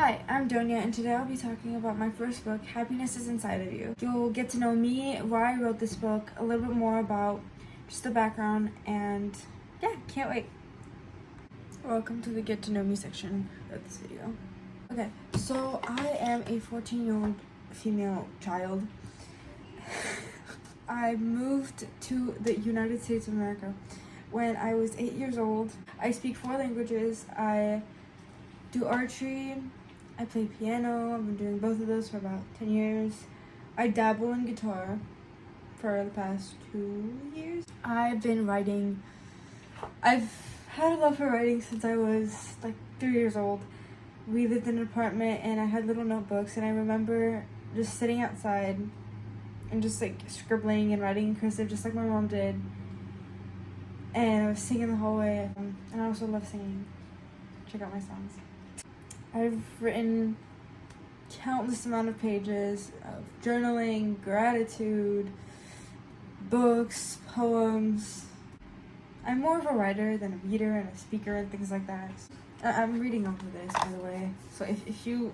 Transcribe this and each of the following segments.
Hi, I'm Donia, and today I'll be talking about my first book, Happiness is Inside of You. You'll get to know me, why I wrote this book, a little bit more about just the background, and yeah, can't wait. Welcome to the Get to Know Me section of this video. Okay, so I am a 14-year-old female child. I moved to the United States of America when I was 8 years old. I speak 4 languages. I do archery. I play piano. I've been doing both of those for about 10 years. I dabble in guitar for the past 2 years. I've been writing. I've had a love for writing since I was like 3 years old. We lived in an apartment and I had little notebooks, and I remember just sitting outside and just like scribbling and writing in cursive just like my mom did. And I was singing in the hallway, and I also love singing. Check out my songs. I've written countless amount of pages of journaling, gratitude, books, poems. I'm more of a writer than a reader and a speaker and things like that. I'm reading over this, by the way. So if you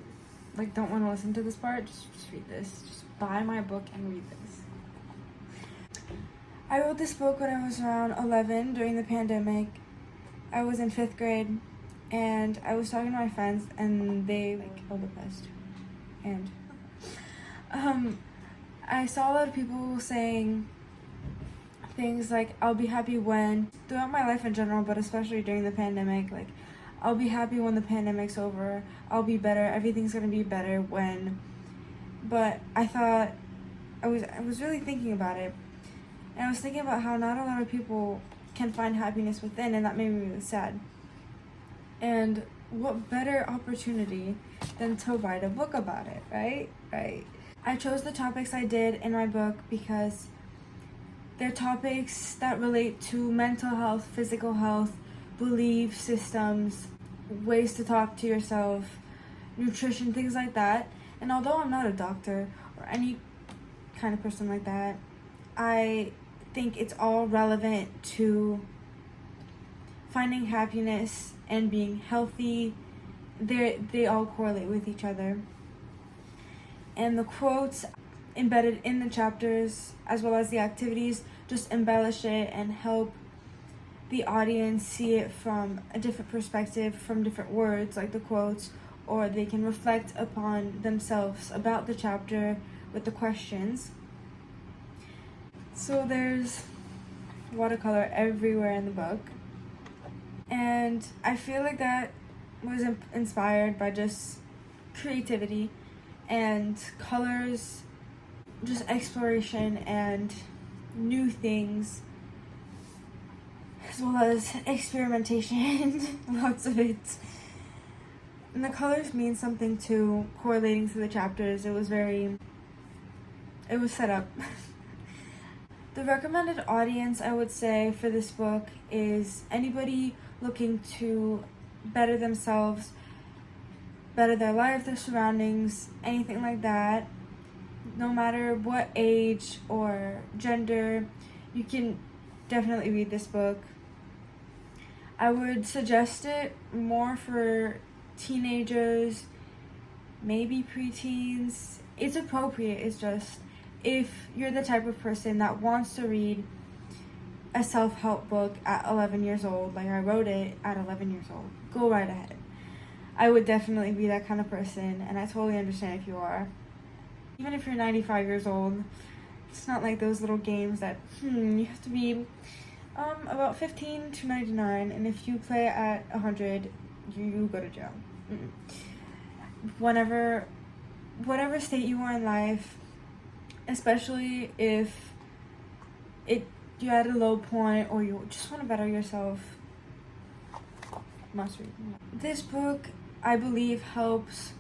like don't want to listen to this part, just read this. Just buy my book and read this. I wrote this book when I was around 11 during the pandemic. I was in 5th grade. And I was talking to my friends, and they like all depressed. And I saw a lot of people saying things like, I'll be happy when, throughout my life in general, but especially during the pandemic, like, I'll be happy when the pandemic's over, I'll be better, everything's gonna be better when. But I thought, I was really thinking about it, and I was thinking about how not a lot of people can find happiness within, and that made me really sad. And what better opportunity than to write a book about it, right? I chose the topics I did in my book because they're topics that relate to mental health, physical health, belief systems, ways to talk to yourself, nutrition, things like that. And although I'm not a doctor or any kind of person like that, I think it's all relevant to finding happiness and being healthy. They all correlate with each other. And the quotes embedded in the chapters, as well as the activities, just embellish it and help the audience see it from a different perspective, from different words like the quotes, or they can reflect upon themselves about the chapter with the questions. So there's watercolor everywhere in the book. And I feel like that was inspired by just creativity and colors, just exploration and new things, as well as experimentation, lots of it. And the colors mean something too, correlating to the chapters. It was set up. The recommended audience, I would say, for this book is anybody looking to better themselves, better their life, their surroundings, anything like that. No matter what age or gender, you can definitely read this book. I would suggest it more for teenagers, maybe preteens. It's appropriate, it's just if you're the type of person that wants to read a self-help book at 11 years old, like I wrote it at 11 years old, go right ahead. I would definitely be that kind of person, and I totally understand if you are. Even if you're 95 years old, it's not like those little games that, you have to be about 15 to 99, and if you play at 100, you go to jail. Whatever state you are in life, especially if you're at a low point or you just want to better yourself, must read. This book, I believe, helps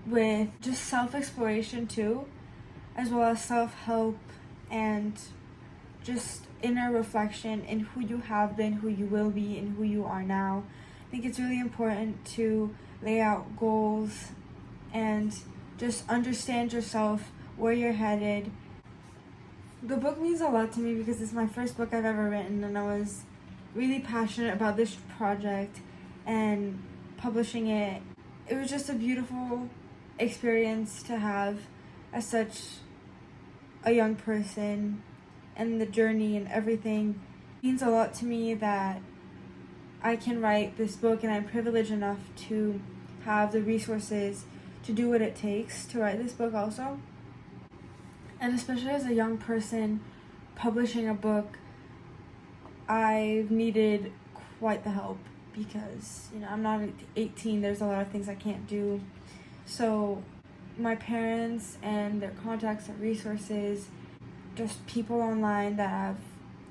with just self-exploration too, as well as self-help and just inner reflection in who you have been, who you will be, and who you are now. I think it's really important to lay out goals and just understand yourself, where you're headed. The book means a lot to me because it's my first book I've ever written, and I was really passionate about this project and publishing it it was just a beautiful experience to have as such a young person, and the journey and everything. It means a lot to me that I can write this book, and I'm privileged enough to have the resources to do what it takes to write this book also. And especially as a young person publishing a book, I've needed quite the help because, I'm not 18, there's a lot of things I can't do. So my parents and their contacts and resources, just people online that have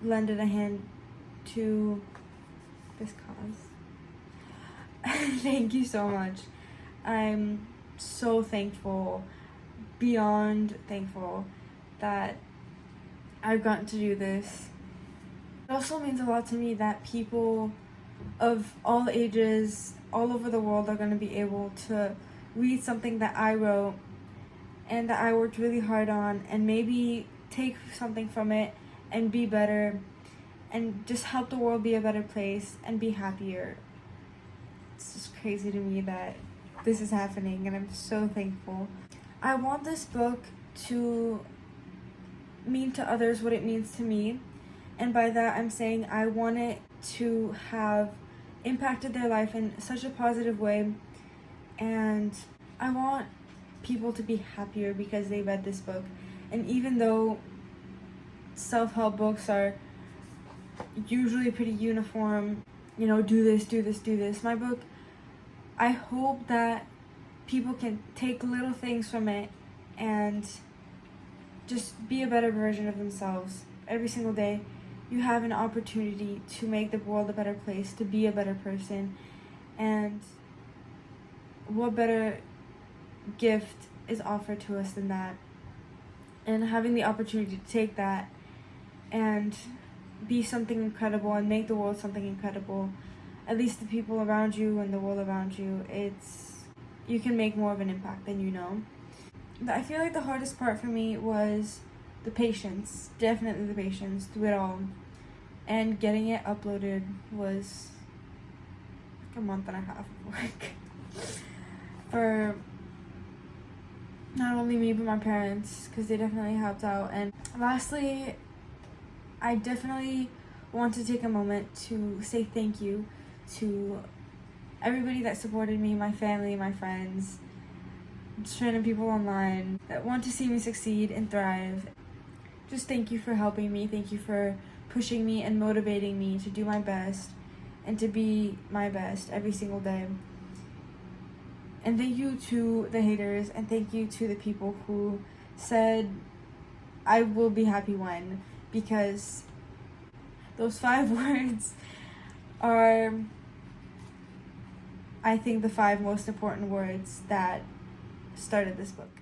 lended a hand to this cause. Thank you so much. I'm so thankful, beyond thankful, that I've gotten to do this. It also means a lot to me that people of all ages all over the world are going to be able to read something that I wrote and that I worked really hard on, and maybe take something from it and be better and just help the world be a better place and be happier. It's just crazy to me that this is happening, and I'm so thankful. I want this book to mean to others what it means to me, and by that I'm saying I want it to have impacted their life in such a positive way, and I want people to be happier because they read this book. And even though self-help books are usually pretty uniform, do this, do this, do this, my book, I hope that people can take little things from it and just be a better version of themselves. Every single day, you have an opportunity to make the world a better place, to be a better person. And what better gift is offered to us than that? And having the opportunity to take that and be something incredible and make the world something incredible, at least the people around you and the world around you, you can make more of an impact than you know. I feel like the hardest part for me was the patience, definitely the patience through it all. And getting it uploaded was like a month and a half of work for not only me but my parents, because they definitely helped out. And lastly, I definitely want to take a moment to say thank you to everybody that supported me, my family, my friends, just random people online that want to see me succeed and thrive. Just thank you for helping me. Thank you for pushing me and motivating me to do my best and to be my best every single day. And thank you to the haters, and thank you to the people who said, I will be happy when, because those 5 words are, I think, the 5 most important words that started this book.